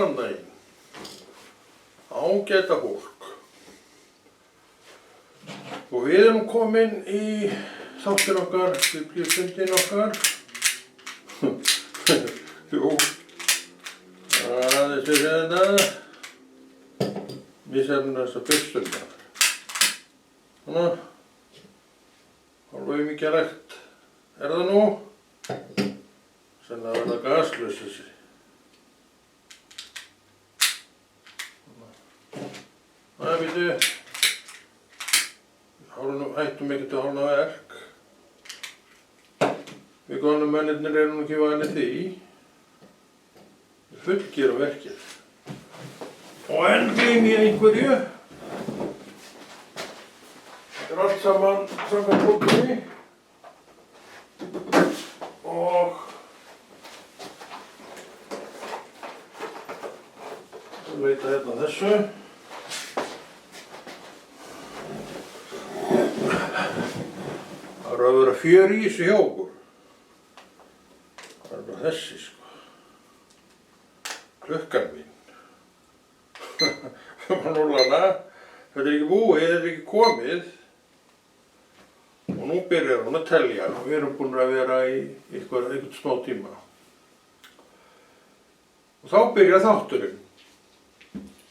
Góðan daginn, ágæta fólk. Og við erum komin í þáttin okkar, biblíustundin okkar. Jú, aðeins við þetta. Misefnum þessa byrstundar. Svona, hálfa mikilvægt er það nú. Senn að verða gaslaus þessi. Það býtu, hættum ekki til hálna verk. Við góðnum mennirnir erum ekki vanir því. Við fullgerum verkið. Og enn gleym ég einhverju. Þetta er allt saman samkvæmt bókinni. Og við leita hérna þessu. Það er að vera fjör í þessu hjá okkur. Það er bara þessi sko. Klukkan mín. Núlana, þetta er ekki búið, þetta er ekki komið. Og nú byrjar hún að telja og við erum búin að vera í einhvern smá tíma. Og þá byrjar þátturinn.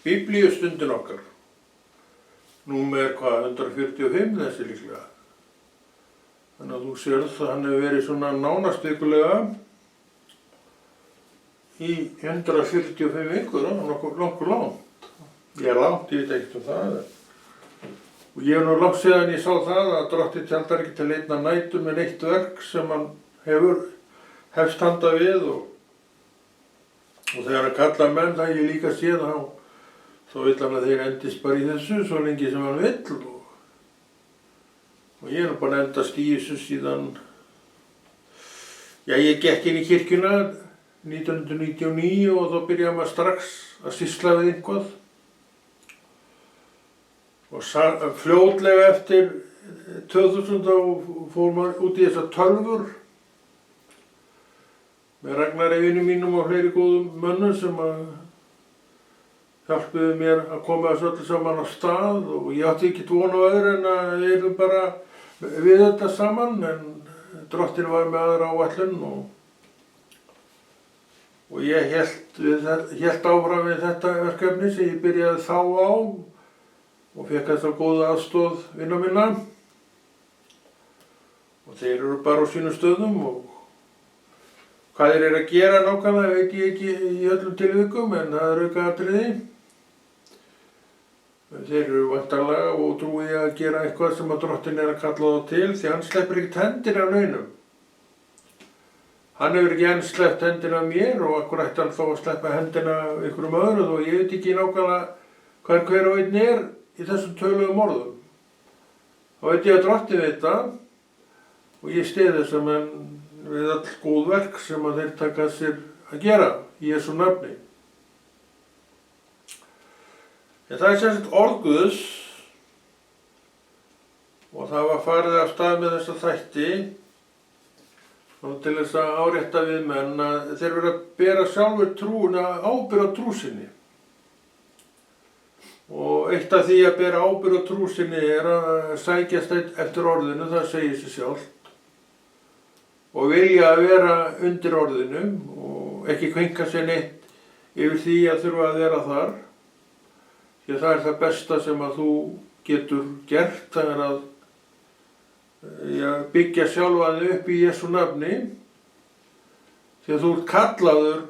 Biblíustundin okkar. Númer hvað, 145 þessi líklega. Þannig að þú sérð að hann hefur verið svona nánast vikulega í 145 vikur, nokkuð langt. Ég er langt, ég veit ekkert það. Og ég hef nú langt síðan ég sá það að Drottinn tjaldar ekki til einna nætur með neitt verk sem hann hefst handa við og þegar hann kallar menn það ég líka sé þá vill hann að þeir endist bara í þessu svo lengi sem hann vill og ég er nú bara endast í þessu síðan já ég gekk inn í kirkjuna 1999 og þá byrjaði maður strax að sýsla við eitthvað og fljótlega eftir 2000 þá fór maður út í þessar tölvur með Ragnari vinum mínum og fleiri góðum mönnum sem að hjálpuðu mér að koma þessu öllu saman á stað og ég átti ekki von á öðru en að við erum bara við þetta saman en Drottinn var með aðra áætlun og ég hélt áfram við þetta verkefni sem ég byrjaði þá á og fékk þessa góða aðstoð vina minna og þeir eru bara á sínum stöðum og hvað þeir eru að gera nákvæmlega veit ég ekki í öllum tilvikum en það er aukaatriði. Þeir eru væntanlega og trúið að gera eitthvað sem að Drottinn er að kalla þá til því hann sleppur ekkert hendina af neinum. Hann hefur ekki enn sleppt hendina af mér og akkur ætti hann þá að sleppa hendina af einhverjum öðrum og ég veit ekki nákvæmlega hvað hver og einn er í þessum töluðum orðum. Þá veit ég að Drottinn veit það og ég styð þessa menn við all góð verk sem að þeir taka sér að gera í Jesú nafni. En það er sem sagt orð Guðs og það var farið af stað með þessa þætti til þess að árétta við menn að þeir verða að bera sjálfur ábyrgð á trú sinni. Og eitt af því að bera ábyrgð á trú sinni er að sækjast eftir orðinu, það segir sig sjálft. Og vilja að vera undir orðinu og ekki kvenka sér neitt yfir því að þurfa að vera þar. Því að það er það besta sem að þú getur gert, það er að byggja sjálfan upp í Jesú nafni. Því að þú ert kallaður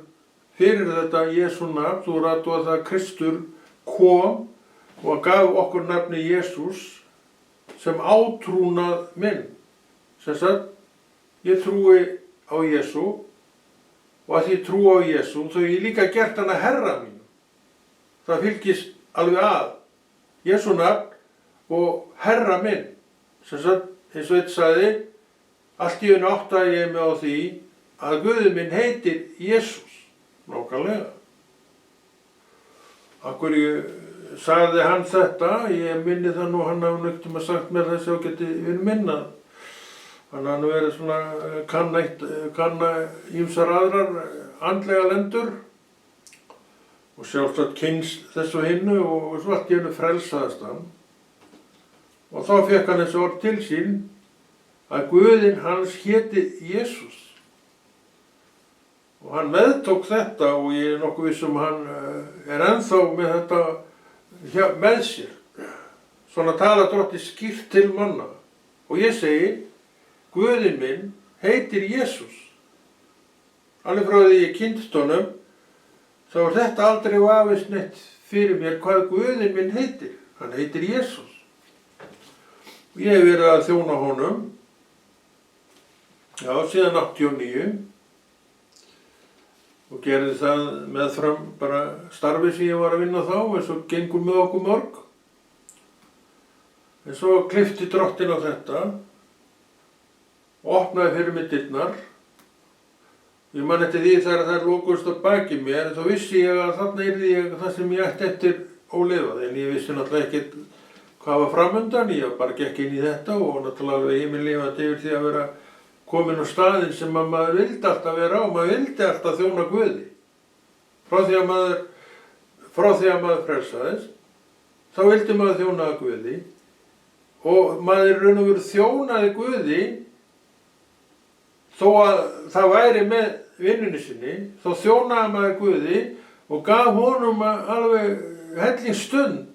fyrir þetta Jesú nafn, þú ert að það Kristur kom og gaf okkur nafni Jesús sem átrúnað minn. Sem sagt, ég trúi á Jesú og að ég trúi á Jesú þá hef ég líka gert hann að herra mín. Það fylgist alveg að Jesú nafn og herra minn. Sem sagt, eins og eitt sagði, allt í einu áttaði ég mig á því að Guði minn heitir Jesús. Nákvæmlega. Af hverju sagði hann þetta? Ég minni það nú, hann hafði neitt að sagt mér þessi ágæti vinn minna. Hann hafði verið svona kanna ýmsar aðrar andlega lendur og sjálfsagt kynst þessu hinnu og svo allt í einu frelsaðist hann. Og þá fékk hann þessi orð til sín að Guðinn hans héti Jesús. Og hann meðtók þetta og ég er nokkuð viss hann ennþá með þetta með sér. Svona tala Drottinn skýrt til manna. Og ég segi, Guðinn minn heitir Jesús. Alveg frá því ég kynntist honum, þá var þetta aldrei vafist neitt fyrir mér hvað Guðinn minn heitir. Hann heitir Jesús. Ég hef verið að þjóna honum, já, síðan 89 og gerði það meðfram bara starfi sem ég var að vinna þá, eins og gengur með okkur mörg. En svo klippti Drottinn á þetta og opnaði fyrir mig dyrnar. Ég man eftir því þegar þær lokuðust á baki mér, þá vissi ég að þarna yrði ég það sem ég ætti eftir ólifað, en ég vissi náttúrulega ekkert hvað var framundan, ég bara gekk inn í þetta og náttúrulega alveg himinlifandi yfir því að vera komin á staðinn sem maður vildi alltaf vera á, maður vildi alltaf þjóna Guði. Frá því að maður frelsaðist, þá vildi maður þjóna Guði og maður raun og veru þjónaði Guði þó að það væri með vinnunni sinni, þá þjónaði maður Guði og gaf honum alveg hellingsstund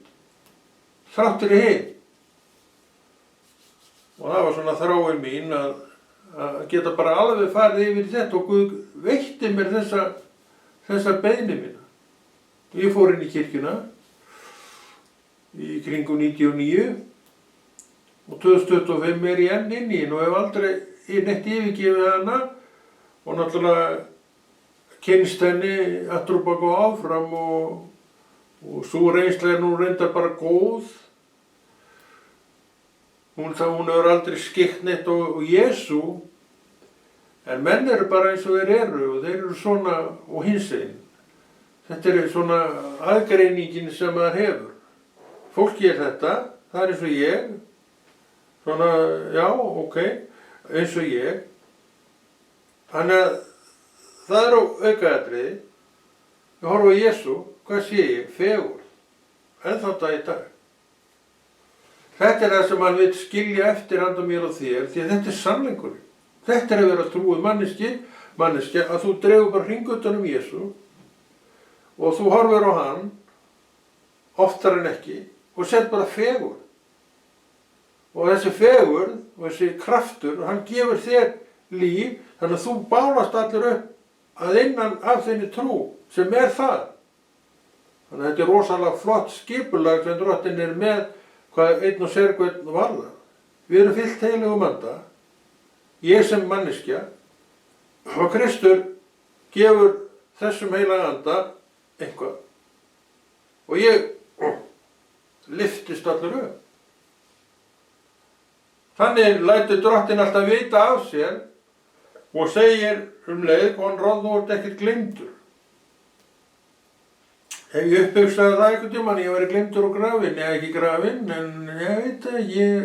þrátt fyrir hinn. Og það var svona þráin mín að geta bara alveg farið yfir þetta og Guð veitti mér þessa beiðni mína. Ég fór inn í kirkjuna í kringum 99 og 2025 er ég enn inn í og hef aldrei neitt yfirgefið hana og náttúrulega kynst henni aftur og bak og áfram og svo reynsla er nú reyndar bara góð. Hún hefur aldrei skikkt neitt og Jesú, en menn eru bara eins og þeir eru og þeir eru svona og hinsegin. Þetta er svona aðgreiningin sem maður hefur. Fólki er þetta, það er eins og ég, svona, já, ok, eins og ég. Þannig að það er á aukaatriði. Ég horfa á Jesú, hvað sé ég? Fegurð. Ennþá dag í dag. Þetta er það sem hann vil skilja eftir handa mér og þér, því að þetta er sannleikurinn. Þetta er að vera trúið manneskja, að þú dregur bara hring utan um Jesú og þú horfir á hann oftar en ekki og sett bara fegurð. Og þessi fegurð og þessi kraftur, hann gefur þér líf, þannig að þú bálast allir upp að innan af þinni trú sem er það. Þannig að þetta er rosalega flott skipulag sem Drottinn er með hvað einn og sérhvern varðar. Við erum fyllt heilugum anda, ég sem manneskja, og Kristur gefur þessum heilaga anda eitthvað. Og ég lyftist allur upp. Þannig lætur Drottinn alltaf vita af sér og segir leið, Konráð, þú ert ekkert gleymdur. Hef ég upphugsaði það einhvern tímann, ég væri gleymdur og grafinn, eða ekki grafinn, en ég veit að ég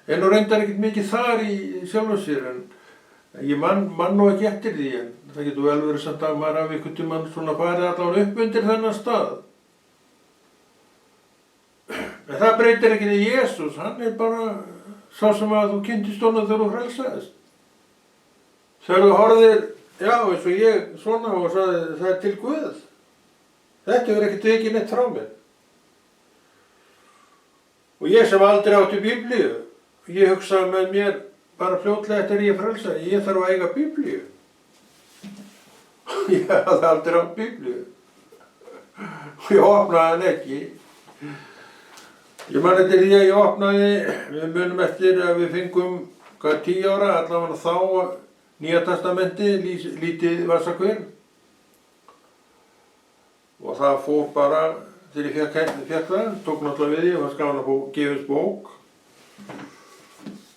er nú reyndar ekkert mikið þar í sjálfu sér, en ég man nú ekki eftir því, en það getur vel verið samt að maður af einhvern tímann svona farið allavega upp undir þennan stað. En það breytir ekki því Jesús, hann er bara sá sem að þú kynntist honum þegar þú frelsaðist. Þegar þú horfðir, já, eins og ég, svona og sagði, það er til Guð. Þetta hefur ekki tekið neitt frá mér. Og ég sem aldrei átti Biblíu, ég hugsaði með mér bara fljótlega eftir ég frelsaði, ég þarf að eiga Biblíu. Ég hafði aldrei átt Biblíu. Og ég opnaði hann ekki. Ég man eftir því að ég opnaði, við munum eftir að við fengum 10 ára, allavega þá Nýja testamenti, lítið vassakver. Og það fór bara, þegar ég fékk það, tók náttúrulega við, ég var gaman að gefast bók.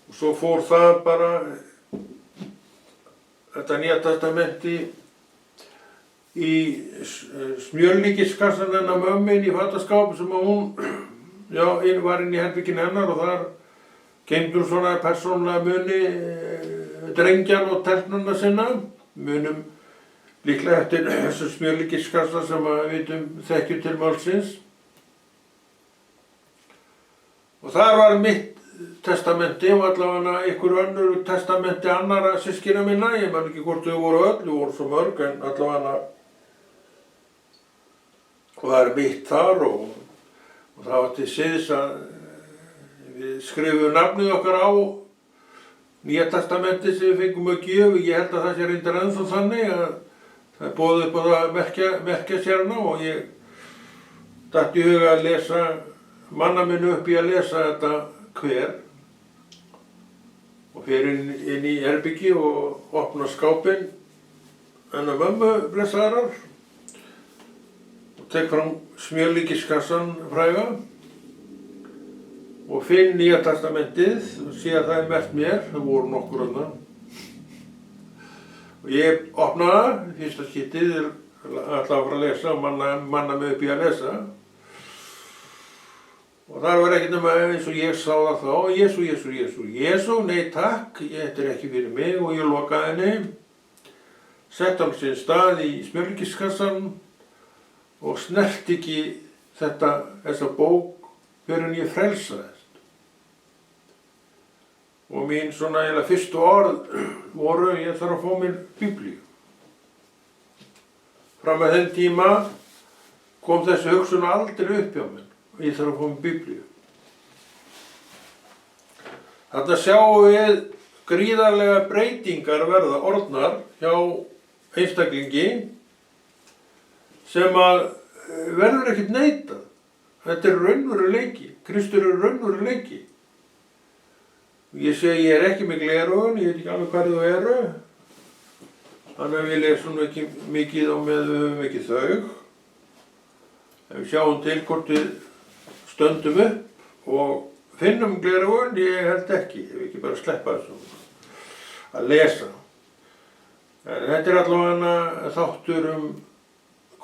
Og svo fór það bara, þetta Nýja testamenti í smjörlíkiskassan hennar mömmin í fataskápi sem að hún, já, var inn í herbygginn hennar og þar geymdur svona persónulega muni drengjan og telpnuna sinna, munum líklega eftir þessu smjörlíkiskassa sem við þekkjum til málsins. Og þar var mitt testamenti og allavega einhver önnur testamenti annara systkina minna. Ég man ekki hvort þau voru öll, þau voru svo mörg, en allavega og það mitt þar og það átti siðs að við skrifum nafnið okkar á Nýja testamenti sem við fengum að gjöf. Ég held að það sé reyndar ennþá þannig að það boðið upp á það að merkja sérna og ég datt í huga að lesa, manna minn upp í að lesa þetta hver og fer inn í herbyggi og opna skápinn hennar mömmu blessaðarar og tek fram smjörlíkiskassan fræga og finn Nýja testamentið og sé að það merkt mér, það voru nokkur þarna. Og ég opna það, fyrsta skiptið, ætla að fara að lesa og manna mig upp í að lesa. Og þar var ekkert nema eins og ég sá það þá, Jesú, nei takk, þetta ekki fyrir mig og ég lokaði henni, sett hann sinn stað í smjörlíkiskassan og snert ekki þessa bók fyrir en ég frelsaðist. Og mín svona eiginlega fyrstu orð voru, ég þarf að fá mér Biblíu. Fram að þenn tíma kom þessi hugsun aldrei upp hjá mér og ég þarf að fá mér Biblíu. Þarna sjáum við gríðarlega breytingar verða orðnar hjá einstaklingi sem að verður ekkert neitað. Þetta raunveruleiki, Kristur raunveruleiki. Ég segi, ég ekki með gleraugun, ég veit ekki alveg hvað þau eru. Þannig að við lesum ekki mikið og við höfum ekki þau. Ef við sjáum til hvort við stöndum upp og finnum gleraugun, ég held ekki. Ég vil ekki bara sleppa þessu að lesa. En þetta allavega þáttur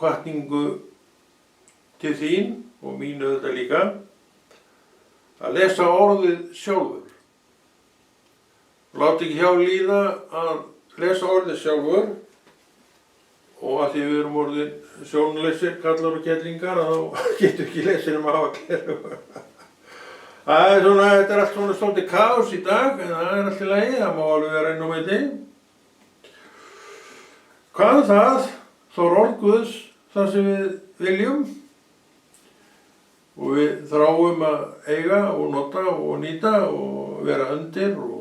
hvatningu til þín og mín auðvitað líka að lesa orðið sjálfur. Láti ekki hjá líða að lesa orðið sjálfur og að því við erum orðin sjónleysir, kallar og kellingar þá getum ekki lesið að hafa gleraugu. Þetta allt svona svolítið kaos í dag en það allt í lagi, það má alveg vera inn á milli. Hvað það? Þá orð Guðs það sem við viljum og við þráum að eiga og nota og nýta og vera undir og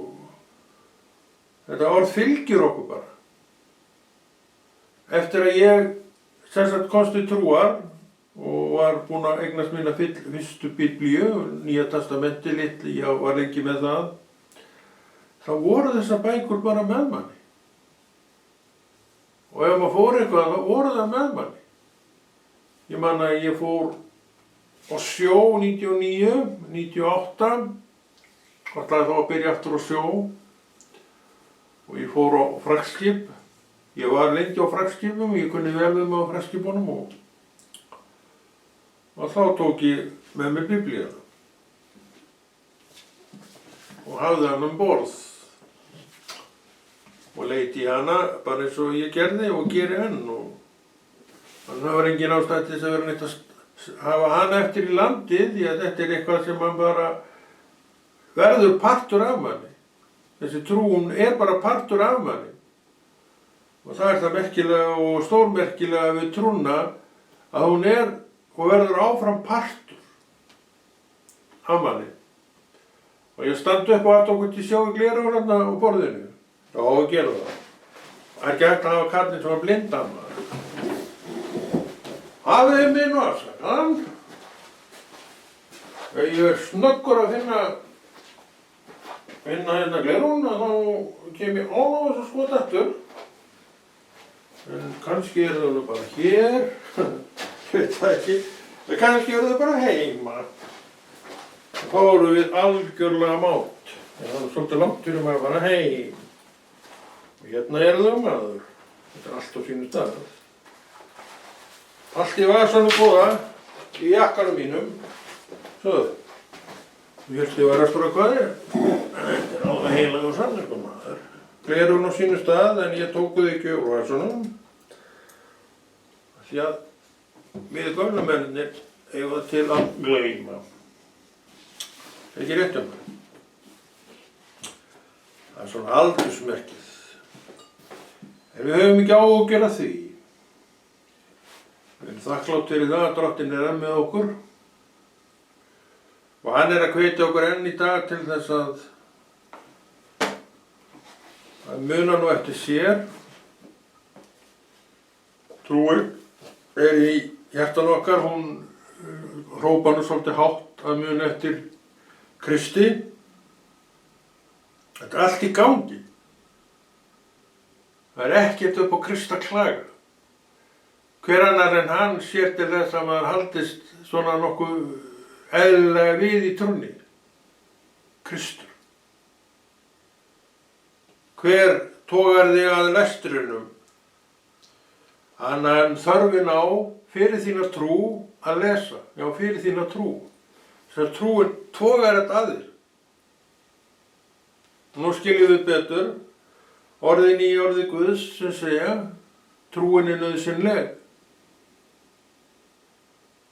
þetta orð fylgir okkur bara. Eftir að ég komst til trúar og var búinn að eignast mína fyrstu Biblíu, Nýja testamenti litli, ég var lengi með það, þá voru þessar bækur bara með manni. Og ef maður fór eitthvað, þá voru það með manni. Ég man að ég fór á sjó 99, 98, ætlaði þá að byrja aftur á sjó. Og ég fór á fraktskip. Ég var lengi á fraktskipum, ég kunni vel við mig á fraktskipunum og þá tók ég með mér Biblíuna og hafði hana borð og leiti í hana bara eins og ég gerði og geri enn og þannig var engin ástæða til þess að vera neitt að hafa hana eftir í landi því að þetta eitthvað sem man bara verður partur af manni. Þessi trúin bara partur af manni. Og það það merkilega og stórmerkilega við trúna að hún og verður áfram partur af manni. Og ég standi upp og aðt okkur til sjá í gleraugun á borðinu. Já, og gera það. Það ekki hægt að hafa kallinn sem var blindan. Hafið mig nú afsakaðan. Ég snöggur að finna hérna gleraugun og þá kem ég á þessu skot aftur. En kannski það nú bara hér, ég veit það ekki, en kannski það bara heima. Þá fórum við algjörlega mátt, það var svolítið langt fyrir maður að fara heim. Og hérna þau maður, þetta allt á sínu stað. Allt í vasanum góða, í jakkanum mínum, svo. Ég held ég var að spura hvað þetta alveg heilagur sannleikur maður. Gleraugun á sínu stað en ég tók þau ekki úr vasanum. því að við gömlu mennir eigum það til að gleyma. Ekki rétt hjá mér. Það er svona aldursmerkið. En við höfum ekki áhyggjur af því. Við erum þakklátt fyrir það að Drottinn er enn með okkur og hann er að hvetja okkur enn í dag til þess að muna nú eftir sér. Trúin er í hjartan okkar, hún hrópar nú svolítið hátt að muna eftir Kristi. Þetta er allt í gangi. Það er ekkert upp á Krist að klaga. Hver annar en hann sér til þess að maður haldist svona nokkuð eðlilega við í trúnni? Kristur. Hver togar þig að lestrinum? Annar þörfin á fyrir þína trú að lesa. Já, fyrir þína trú. Þess að trúin togar þetta að þér. Nú skiljum við betur orðin í orði Guðs sem segja trúin er nauðsynleg.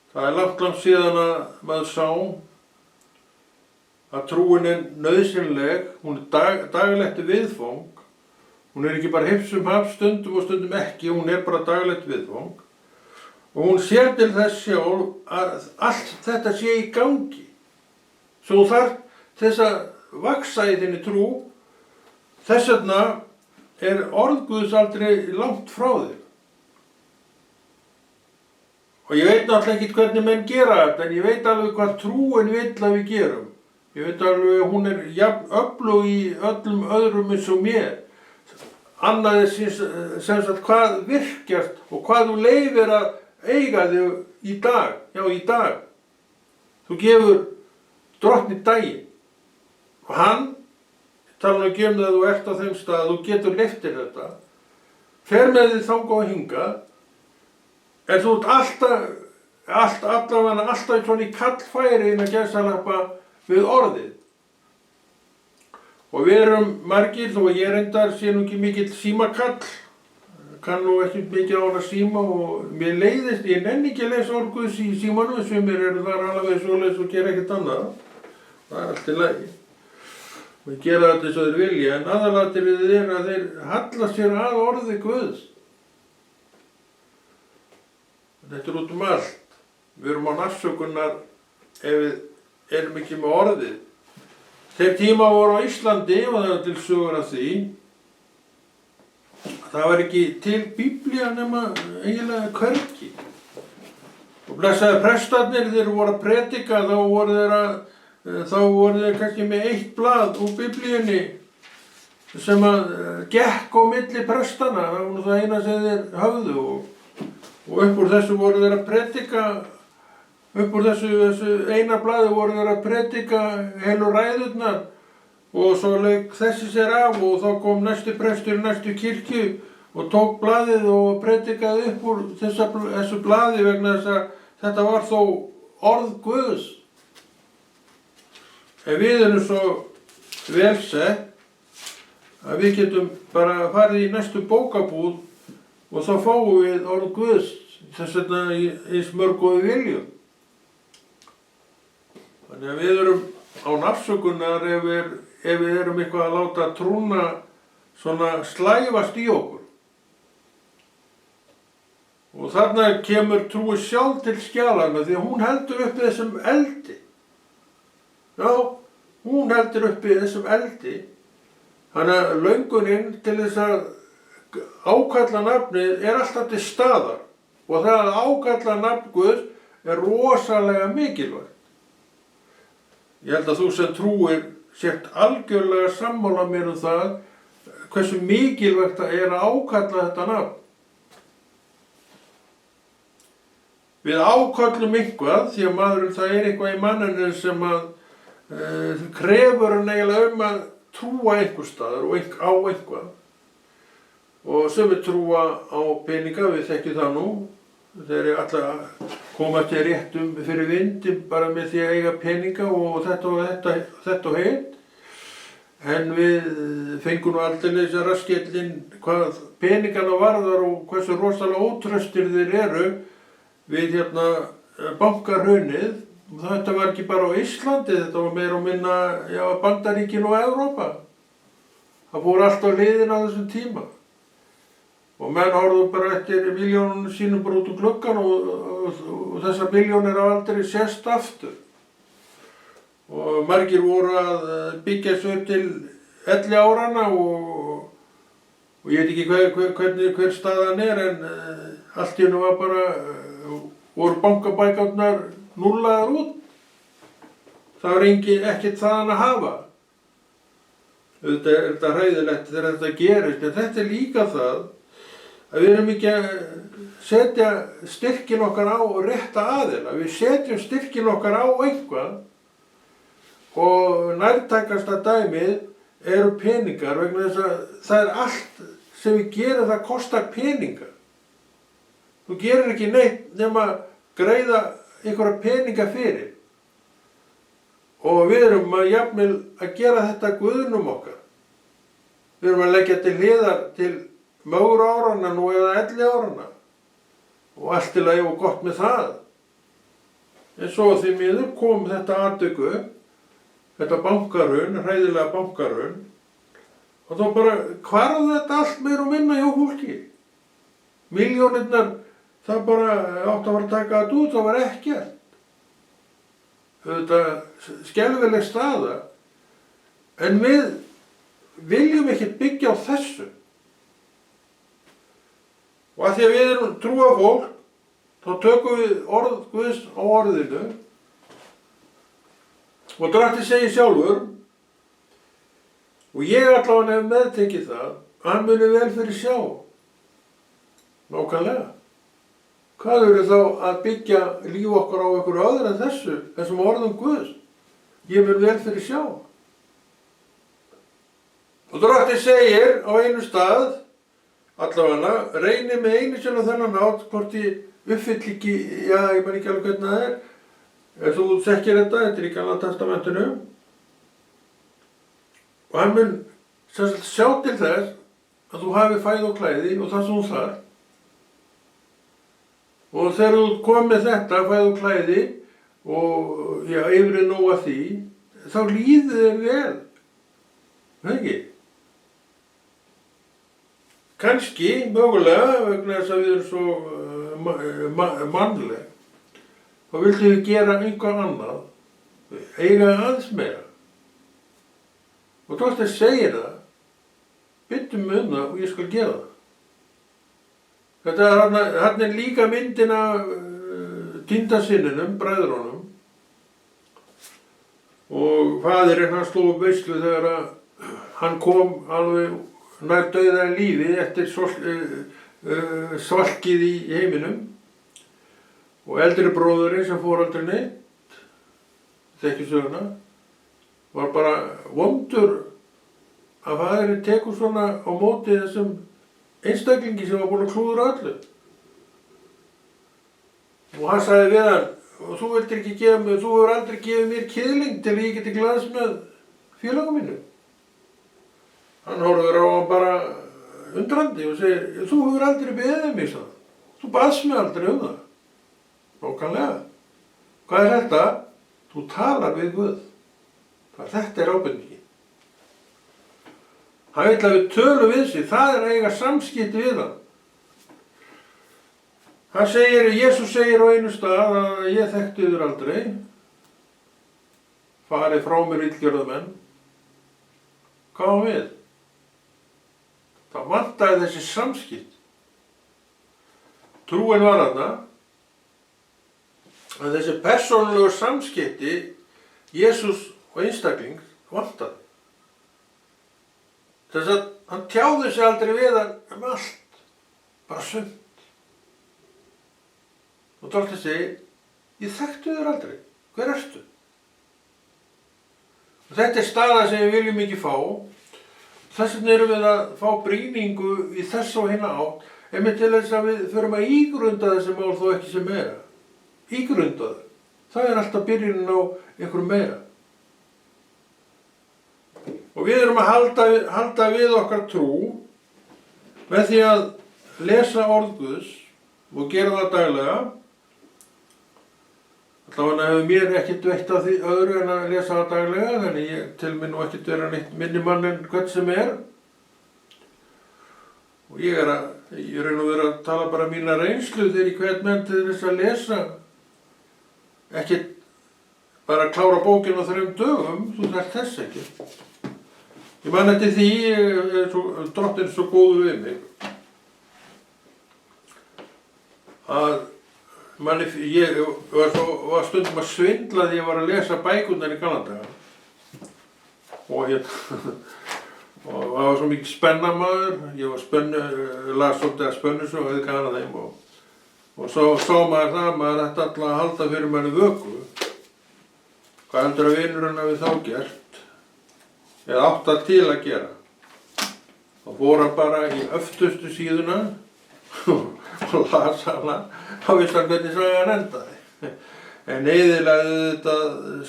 Það er langt síðan að maður sá að trúin er nauðsynleg, hún er daglegt viðfang. Hún er ekki bara hipsum haps stundum og stundum ekki, hún er bara daglegt viðfang. Og hún sér til þess sjálf að allt þetta sé í gangi. Svo þarf þess að vaxa í þinni trú, þess vegna er orð Guðs aldrei langt frá þér. Og ég veit náttúrulega ekki hvernig menn gera þetta, en ég veit alveg hvað trúin vill að við gerum. Ég veit alveg að hún er jafn öflug í öllum öðrum eins og mér. Annað er sem sagt hvað virkjast og hvað þú leyfir að eiga þig í dag. Já, í dag. Þú gefur Drottni daginn. Og hann, tala nú ekki um það að þú ert á þeim stað, þú getur leyftir þetta, fer með þig þangað og hingað, en þú ert alltaf svona í kallfæri innan gæsalappa við orðið. Og við erum margir, þó að ég reyndar sé nú ekki mikill símakall, kann nú ekki mikið á hana síma og mér leiðist, ég nenni ekki að lesa orð Guðs í símanum, sumir eru þar alveg svoleiðis og gera ekkert annað. Það er allt í lagi. Og gera þetta eins og þeir vilja, en aðalatriðið er að þeir halla sér að orði Guðs. Þetta er út um allt. Við erum á afsökunar ef við erum ekki með orðið. Þeir tíma voru á Íslandi, og það er til sögur af því, það var ekki til Biblía nema eiginlega hvergi. Og blessaði prestarnir, þeir voru að predika, þá voru þeir kannski með eitt blað úr Biblíunni sem að gekk á milli prestana, það var það eina sem þeir höfðu og upp úr þessu voru þeir að predika, upp úr þessu eina blaði voru þeir að predika heilu ræðurnar og svo lauk þessi sér af og þá kom næstu prestur í næstu kirkju og tók blaðið og predikaði upp úr þessu blaði vegna þess að þetta var þó orð Guðs. En við erum svo vel sett að við getum bara farið í næstu bókabúð og þá fáum við orð Guðs þess vegna eins mörg og við viljum. Þannig að við erum án afsökunar ef við erum eitthvað að láta trúna svona slæfast í okkur. Og þarna kemur trúi sjálf til skjalanna því að hún heldur uppi þessum eldi. Já, hún heldur uppi þessum eldi. Þannig að löngunin til þess að ákalla nafnið er alltaf til staðar og það að ákalla nafn Guðs er rosalega mikilvægt. Ég held að þú sem trúir sért algjörlega sammála mér um það hversu mikilvægt það er að ákalla þetta nafn. Við áköllum eitthvað því að maðurinn það er eitthvað í manninu sem að krefur hann eiginlega að trúa einhver staðar og á eitthvað. Og sumir trúa á peninga, við þekkjum það nú. Þeir eru alltaf að koma til réttum fyrir vindi bara með því að eiga peninga og þetta og hitt. En við fengum nú aldrei raskellin hvað peningana varðar og hversu rosalega ótraustir þeir eru við bankahrunið. Þetta var ekki bara á Íslandi, þetta var meira og minna Bandaríkin og Evrópa. Það fór allt á hliðina á þessum tíma. Og menn horfðu bara eftir milljónunum sínum bara út úr gluggann og þessar milljónir hafa aldrei sést aftur. Og margir voru að byggja sig upp til 11 áranna og ég veit ekki hver staðan en allt í einu var bara, voru bankabækurnar núllaðar út. Það var ekkert þaðan að hafa. Þetta er þetta hræðilegt þegar þetta gerist, en þetta er líka það að við erum ekki að setja styrkin okkar á rétta aðila. Við setjum styrkin okkar á eitthvað og nærtækasta dæmið eru peningar vegna þess að það er allt sem við gerum það kostar peninga. Þú gerir ekki neitt nema greiða einhverja peninga fyrir. Og við erum jafnvel að gera þetta guðnum okkar. Við erum að leggja til hliðar til mögur áranna nú eða 11 áranna. Og allt til að ég var gott með það. En svo því miður kom þetta atvik upp, þetta bankarhrun, hræðilega bankarhrun. Og þá bara hvarf þetta allt meira og minna hjá fólki. Milljónirnar, það bara átt að fara að taka þetta út, það var ekkert. Þetta skelfileg staða. En við viljum ekki byggja á þessu. Og af því að við erum trúa fólk, þá tökum við orð Guðs á orðinu. Og Drottin segir sjálfur, og ég allavega hef meðtekið það, hann muni vel fyrir sjá. Nákvæmlega. Hvað eru þá að byggja líf okkar á einhverju öðru en þessum orðum Guðs? Ég mun vel fyrir sjá. Og Drottin segir á einu stað, allavega, reyni með einu sinni á þennan hátt hvort ég uppfyll ekki, ég man ekki alveg hvernig það er. Ef þú þekkir þetta er í Gamla testamentinu. Og hann mun sjá til þess að þú hafi fæði og klæði og það sem þú þarf. Og þegar þú kom með þetta, fæði og klæði og yfir nóg að því, þá líður þér vel. Það ekki? Kannski, mögulega, vegna þess að við erum svo mannleg, þá viltu við gera einhver annað, eiga aðeins meira. Og Drottin segir það, byttu mig um það og ég skal gera það. Þarna er líka myndin af týndasyninum, bræðrunum. Og faðirinn hann sló upp veislu þegar að hann kom alveg nær dauða lífi eftir svalkið í heiminum. Og eldri bróðurinn sem fór aldrei neitt, þekki söguna, var bara vondur að faðirinn tekur svona á móti þessum einstaklingi sem var búinn að klúðra öllu. Og hann sagði við hann, þú hefur aldrei gefið mér kiðling til að ég geti glaðst með félagum mínu. Hann horfir á hann bara undrandi og segir, þú hefur aldrei beðið mig það. Þú baðst mig aldrei um það. Nákvæmlega. Hvað er þetta? Þú talar við Guð. Þetta er ábendingin. Hann vill að við tölum við sig, það er að eiga samskipti við hann. Jesús segir á einu stað að ég þekkti yður aldrei. Farið frá mér illgjörðamenn. Hvað á við? Það vantaði þessi samskipti. Trúin var þarna að þessi persónulegu samskipti Jesús og einstaklings vantaði. Þess að hann tjáði sig aldrei við hann allt, bara sumt. Og Drottin segir, ég þekkti þér aldrei, hver ertu? Og þetta er staða sem við viljum ekki fá. Þess vegna erum við að fá brýningu í þess og hinna átt, einmitt til þess að við förum að ígrunda þessi mál þó ekki sem meira. Ígrunda það. Það er alltaf byrjunin á einhverjum meira. Og við erum að halda við okkar trú með því að lesa orð Guðs og gera það daglega. Allavega hefur mér ekkert veitt af því öðru en að lesa það daglega, þannig ég tel mig nú ekkert vera neitt minni mann en hvern sem er. Og ég er raun og vera að tala bara mína reynslu þegar ég hvet menn til þess að lesa. Ekkert bara að klára bókina á 3 dögum, þú þarft þess ekki. Ég man eftir því, Drottinn er svo góður við mig, að ég var stundum að svindla því ég var að lesa bækurnar í gamla daga. Og það var svo mikið spennamaður, ég las svolítið að spennusögu og hefði gaman að þeim. Og svo sá maður það, maður ætti alltaf að halda fyrir manni vöku. Hvað heldur að vinurinn hafi þá gert? Eða átt það til að gera. Þá fór hann bara í öftustu síðuna og las hana, þá vissi hann hvernig sagan endaði. En eyðilagði þetta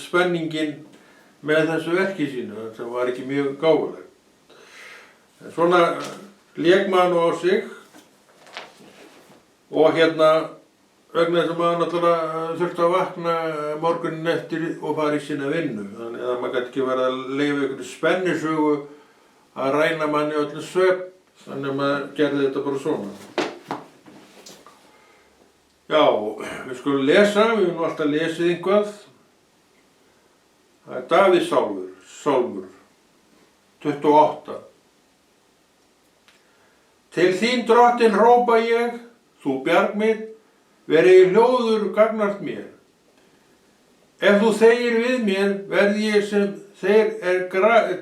spenningin með þessu verki sínu, sem var ekki mjög gáfulegt. En svona lék maður nú á sig og vegna þess að maður náttúrulega þurfti að vakna morgunin eftir og fara í sína vinnu. Þannig að maður gæti ekki verið að leyfa einhverju spennisögu að ræna manni öllu svefn, þannig að maður gerði þetta bara svona. Já, við skulum lesa, við höfum alltaf lesið eitthvað. Það er Davíðs sálmur, 28. Til þín Drottinn hrópa ég, þú bjarg mitt, verið hljóður gagnvart mér. Ef þú þegir við mér, verð ég sem þeir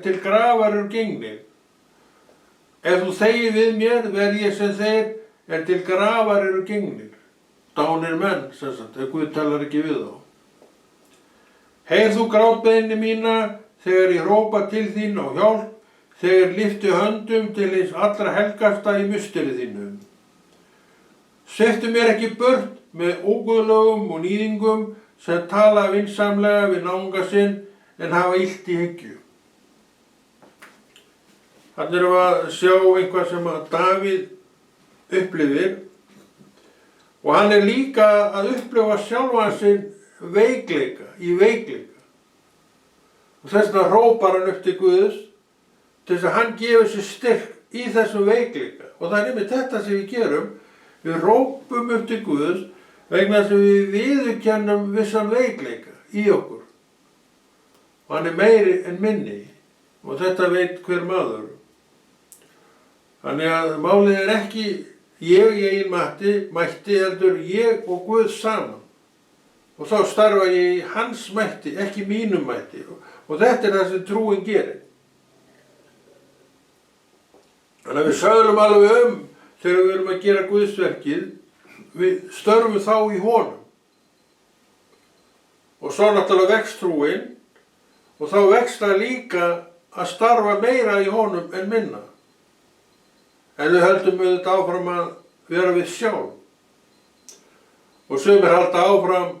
til grafar gengnir. Ef þú þegir við mér, verð ég sem þeir til grafar gengnir. Dánir menn, sem sagt, ef Guð talar ekki við þá. Heyr þú grátbeiðni mína, þegar ég hrópa til þín á hjálp, þegar lyfti höndum til hins allra helgasta í musteri þínu. Sviptu mér ekki burt með óguðlögum og nýðingum sem tala vinsamlega við náunga sinn en hafa illt í hyggju. Þarna erum við að sjá eitthvað sem að Davíð upplifir og hann er líka að upplifa sjálfan sinn veikleika. Og þess vegna hrópar hann upp til Guðs til þess að hann gefur sér styrk í þessum veikleika. Og það er einmitt þetta sem við gerum. Við hrópum upp til Guðs vegna þess að við viðurkennum vissan veikleika í okkur. Og hann er meiri en minni og þetta veit hver maður. Þannig að málið er ekki ég í eigin mætti heldur ég og Guð saman. Og þá starfa ég í hans mætti, ekki mínum mætti. Og þetta er það sem trúin gerir. Þannig að við sögðum alveg þegar við erum að gera Guðsverkið, við störfum þá í honum. Og svo náttúrulega vex trúin og þá vex það líka að starfa meira í honum en minna. En við höldum auðvitað áfram að vera við sjálf. Og sumir halda áfram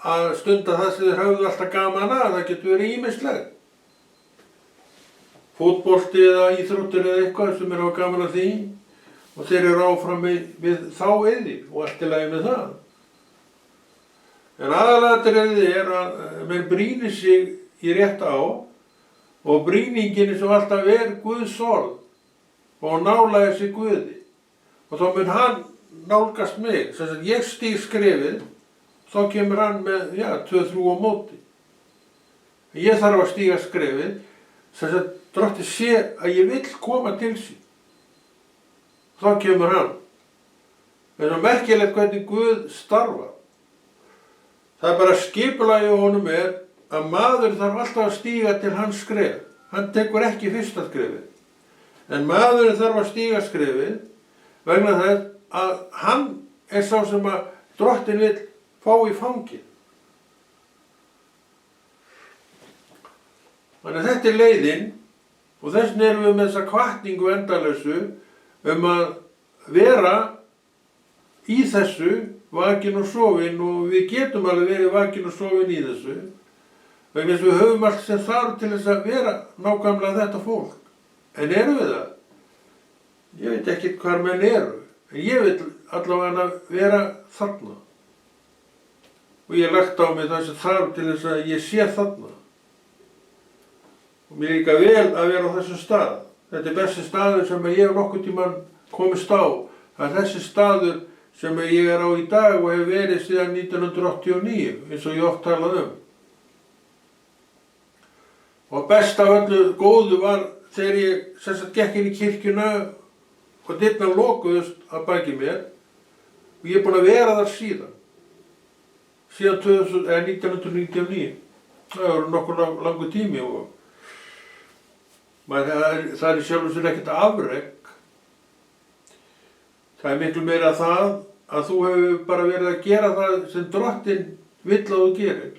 að stunda það sem þeir höfðu alltaf gaman að, það getur verið ýmislegt. Fótbolti eða íþróttir eða eitthvað sem er hafa gaman að því og þeir eru áfram við þá yfir og allt í lagi með það. En aðalatriðið er að menn brýnir sig í rétt á og brýningin er svo alltaf Guðs orð og nálægir sig Guði. Og þá mun hann nálgast mig, sem sagt ég stíg skrefið, þá kemur hann með, 2-3 á móti. Ég þarf að stíga skrefið, sem sagt Drottinn sér að ég vill koma til sín. Þá kemur hann. Það er svo merkilegt hvernig Guð starfar. Það er bara skipulagið á honum að maður þarf alltaf að stíga til hans skref. Hann tekur ekki fyrsta skrefið. En maðurinn þarf að stíga skrefið vegna þess að hann er sá sem að Drottinn vill fá í fangið. Þannig að þetta er leiðin og þess vegna erum við með þessa hvatningu endalausu að vera í þessu vakin og sofin og við getum alveg verið vakin og sofin í þessu vegna þess að við höfum allt sem þarf til þess að vera nákvæmlega þetta fólk. En erum við það? Ég veit ekki hvar menn eru, en ég vil allavega vera þarna. Og ég lagt á mig það sem þarf til þess að ég sé þarna. Og mér er líka vel að vera á þessum stað. Þetta er besti staður sem ég hef nokkurn tímann komist á. Það er þessi staður sem ég er á í dag og hef verið síðan 1989, eins og ég oft talað um. Og best af öllu góðu var þegar ég sem sagt gekk inn í kirkjuna og dyrnar lokuðust að baki mér og ég er búinn að vera þar síðan 1999. Það var nokkur langur tími og það er í sjálfu sér ekkert afrek. Það er miklu meira það að þú hefur bara verið að gera það sem Drottinn vill að þú gerir.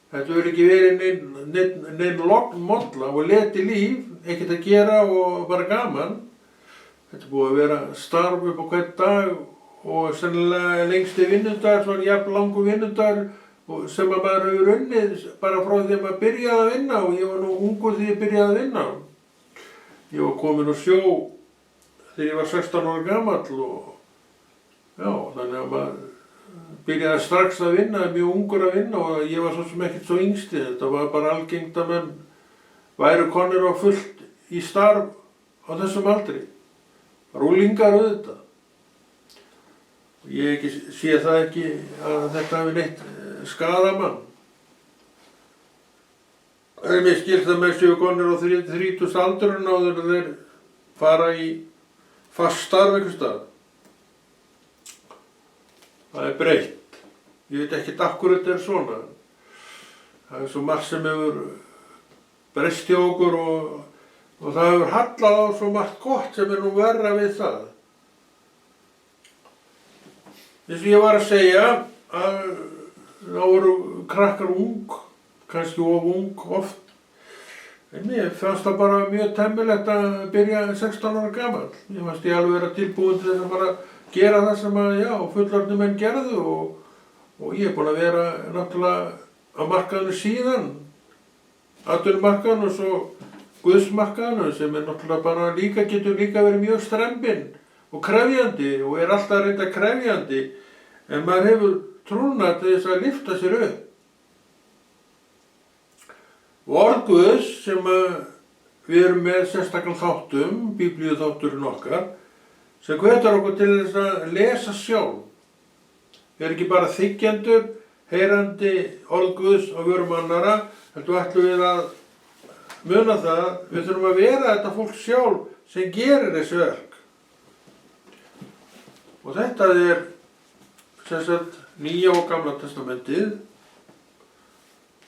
Þetta hefur ekki verið neinn molla og leti líf, ekkert að gera og bara gaman. Þetta er búið að vera starf upp á hvern dag og sennilega lengsti vinnudagur, svona jafn langur vinnudagur sem að maður hefur unnið bara frá því að maður byrjaði að vinna og ég var nú ungur því ég byrjaði að vinna. Ég var komin á sjó þegar ég var 16 ára gamall og já, þannig að maður byrjaði strax að vinna, mjög ungur að vinna og ég var svo sem ekkert svo yngsti. Þetta var bara algengt að menn væru konir á fullt í starf á þessum aldri. Bara unglingar auðvitað. Ég sé það ekki að þetta hafi neitt skadað mann. En mér skilst að menn séu konir á 30 aldurinn áður en þeir fara í fast starf einhvers staðar. Það er breytt. Ég veit ekki akkur þetta er svona. Það er svo margt sem hefur breyst hjá okkur og það hefur hallað á svo margt gott sem er nú verra við það. Eins og ég var að segja að þá voru krakkar ung, kannski of ung oft. En mér fannst það bara mjög temmilegt að byrja 16 ára gamall. Mér fannst ég alveg vera tilbúin til þess að bara gera það sem að, já, fullorðnir menn gerðu og ég er búinn að vera náttúrulega á markaðinu síðan, atvinnumarkaðinu og svo guðsmarkaðinu sem er náttúrulega bara getur líka verið mjög strembinn og krefjandi og er alltaf reynda krefjandi en maður hefur trúna til þess að lyfta sér upp. Og orð Guðs sem við erum með sérstaklega þáttum, biblíuþátturinn okkar, sem hvetur okkur til þess að lesa sjálf. Við erum ekki bara þiggjendur, heyrandi orð Guðs á vörum annarra, heldur ætlum við að muna það, við þurfum að vera þetta fólk sjálf sem gerir þessi verk. Og þetta er sem sagt Nýja og Gamla testamentið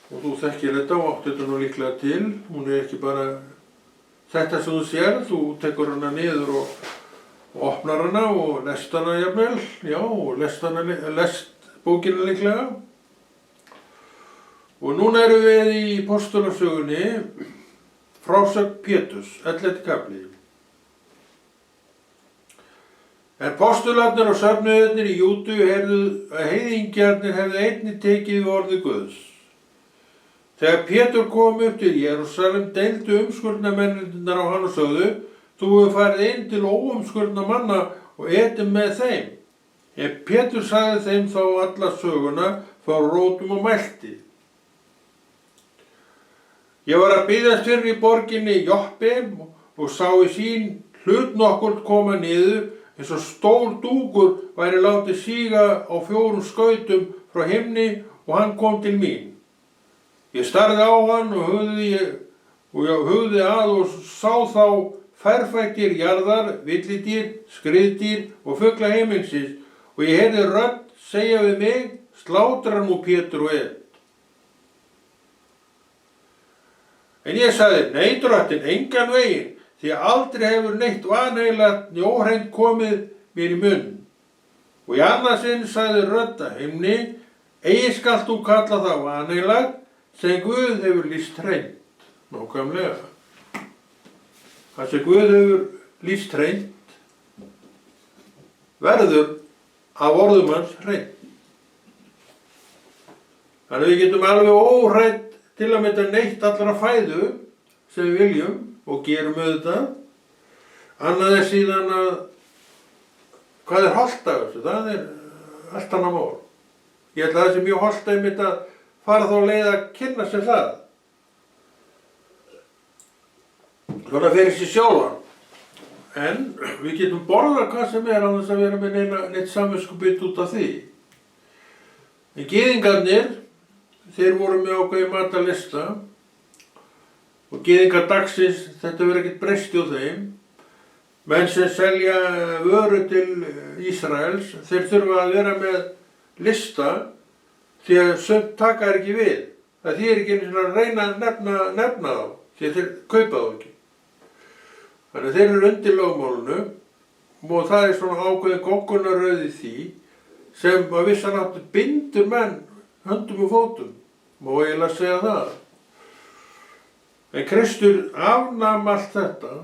og þú þekkir þetta og átt þetta nú líklega til. Hún er ekki bara þetta sem þú sér, þú tekur hana niður og opnar hana og lest hana jafnvel, já, og lest bókina líklega. Og núna erum við í Postulasögunni, frásögn Péturs, 11. kafli. En postularnir og söfnuðirnir í Júdu heyrðu að heiðingjarnir hefðu einnig tekið við orði Guðs. Þegar Pétur kom upp til Jerúsalem deildu umskurðarmennirnir á hann og sögðu: Þú hefur farið inn til óumskurðna manna og etið með þeim. En Pétur sagði þeim þá alla söguna frá rótum og mælti. Ég var að biðjast fyrir í borginni Joppi og sá í sín hlut nokkurn koma niður eins og stór dúkur væri látið síga á 4 skautum frá himni og hann kom til mín. Ég starði á hann og hugði að og sá þá ferfættir jarðar, villidýr, skriðdýr og fugla heiminsins og ég heyrði rödd segja við mig: Slátra nú Pétur og et. En ég sagði: Nei, Drottinn, engan veginn, því að aldrei hefur neitt vanheilagt né óhreint komið mér í munn. Og í annað sinn sagði rödd að himni: Eigi skalt þú kalla það vanheilagt sem Guð hefur lýst hreint. Nákvæmlega. Það sem Guð hefur lýst hreint verður af orðum hans hreint. Þannig að við getum alveg óhrætt til að mynda neytt allra fæðu sem við viljum og gerum auðvitað. Annað er síðan að hvað er hollt af þessu? Það er allt annað mál. Ég held að það sé mjög hollt einmitt að fara þá leið að kynna sér það. Svona fyrir sér sjálfan. En við getum borðað hvað sem er á þess að vera með neitt samviskubit út af því. En gyðingarnir, þeir voru með ákveðið matarlista og gyðingar dagsins, þetta verður ekkert breyst hjá þeim. Menn sem selja vöru til Ísraels, þeir þurfa að vera með lista því að sumt taka ekki við. Það þýðir ekki einu sinni að reyna að nefna þá, því að þeir kaupa þá ekki. Þannig að þeir eru undir lögmálinu og það er svona ákveðin goggunarröð í því sem að vissan áttu bindur menn höndum og fótum, má eiginlega segja það. En Kristur afnam allt þetta,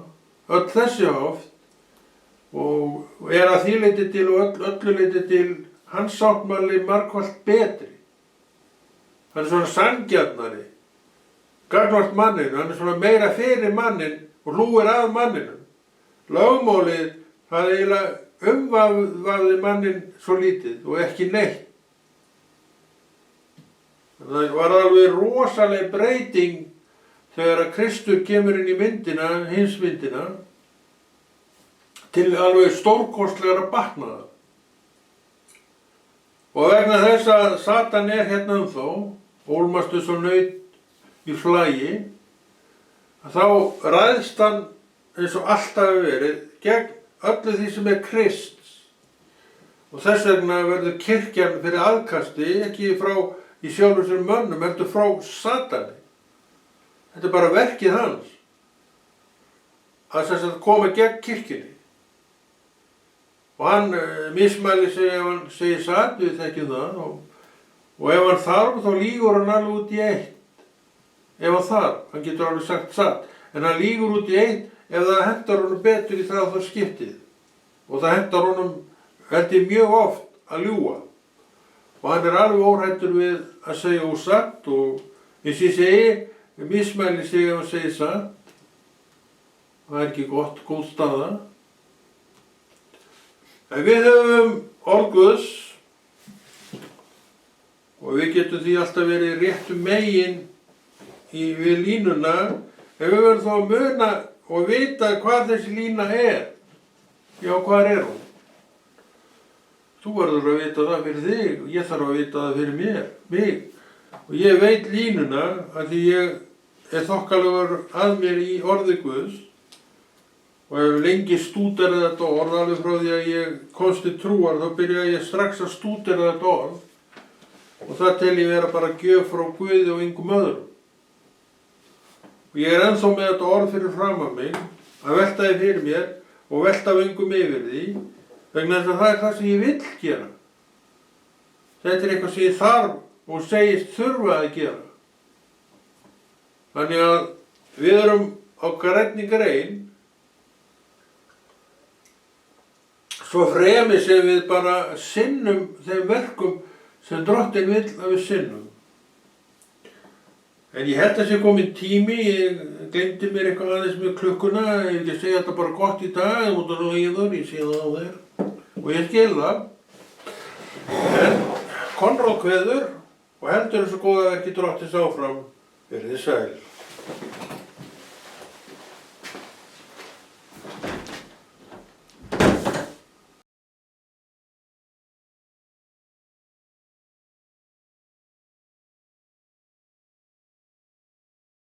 öll þessi oft og er að því leyti til og öllu leyti til hans sáttmáli margfalt betri. Hann er svona sanngjarnari, gagnvart manninu, hann er svona meira fyrir mannin og hlúir að manninum. Lögmálið, það eiginlega umvafði mannin svo lítið og ekki neitt. Það var alveg rosaleg breyting þegar að Kristur kemur inn í myndina, heimsmyndina, til alveg stórkostlegra batnaða. Og vegna þess að Satan er hérna þó, ólmastu svo naut í flagi, þá ræðst hann eins og alltaf hefur verið gegn öllu því sem er Krists. Og þess vegna verður kirkjan fyrir aðkasti, ekki frá í sjálfum sér mönnum, heldur frá Satani. Þetta er bara verkið hans að koma gegn kirkjunni. Og hann mismælir sig ef hann segir satt, við þekkjum það, og ef hann þarf þá lýgur hann alveg út í eitt. Ef hann þarf, hann getur alveg sagt satt, en hann lýgur út í eitt ef það hentar honum betur í það skiptið. Og það hentar honum, held ég, mjög oft að ljúga. Og hann er alveg óhræddur við að segja ósatt og eins og ég segi, mismælir sig ef hann segir satt. Það er ekki góð staða. En við höfum orð Guðs og við getum því alltaf verið réttum megin við línuna ef við verðum þá að muna og vita hvað þessi lína er. Já, hvað er hún? Þú verður að vita það fyrir þig og ég þarf að vita það fyrir mig. Og ég veit línuna að því ég er þokkalegur að mér í orði Guðs og hef lengi stúderað þetta orð alveg frá því að ég komst til trúar, þá byrjaði ég strax að stúdera þetta orð og það tel ég vera bara gjöf frá Guði og engum öðrum. Og ég er ennþá með þetta orð fyrir fram að mig að velta því fyrir mér og velta vöngum yfir því vegna þess að það er það sem ég vill gera. Þetta er eitthvað sem ég þarf og segist þurfa að gera. Þannig að við erum á grænni grein svo fremi sem við bara sinnum þeim verkum sem Drottinn vill að við sinnum. En ég held að sé komin tími, ég gleymdi mér eitthvað aðeins með klukkuna, ég vil ekki segja þetta bara gott í dag, ég múti nú líður, ég sé það á þér og ég skil það. En Konráð kveður og heldur þessu góða verki Drottins áfram, verið þið sæl.